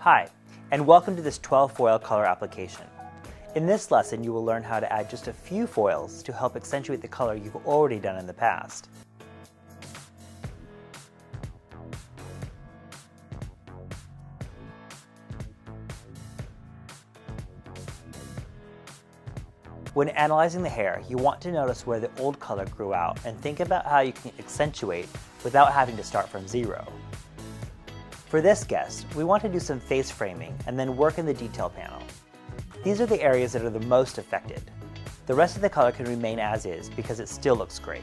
Hi, and welcome to this 12 foil color application. In this lesson, you will learn how to add just a few foils to help accentuate the color you've already done in the past. When analyzing the hair, you want to notice where the old color grew out and think about how you can accentuate without having to start from zero. For this guest, we want to do some face framing and then work in the detail panel. These are the areas that are the most affected. The rest of the color can remain as is because it still looks great.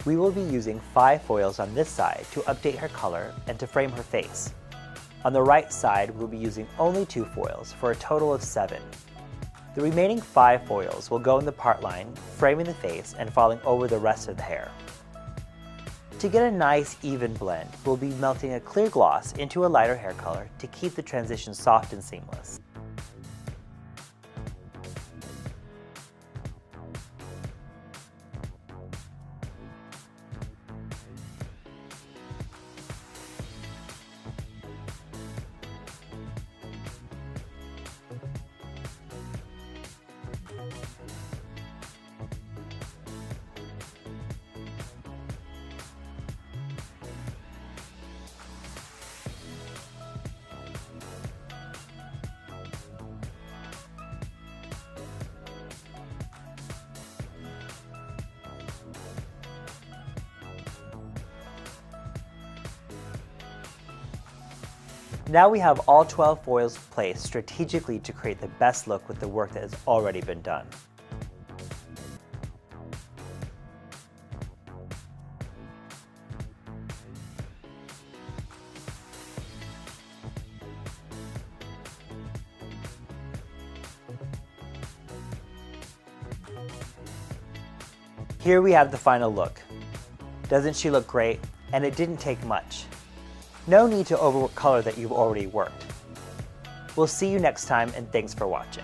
We will be using 5 foils on this side to update her color and to frame her face. On the right side, we'll be using only 2 foils for a total of 7. The remaining 5 foils will go in the part line, framing the face and falling over the rest of the hair. To get a nice even blend, we'll be melting a clear gloss into a lighter hair color to keep the transition soft and seamless. Now we have all 12 foils placed strategically to create the best look with the work that has already been done. Here we have the final look. Doesn't she look great? And it didn't take much. No need to overwork color that you've already worked. We'll see you next time, and thanks for watching.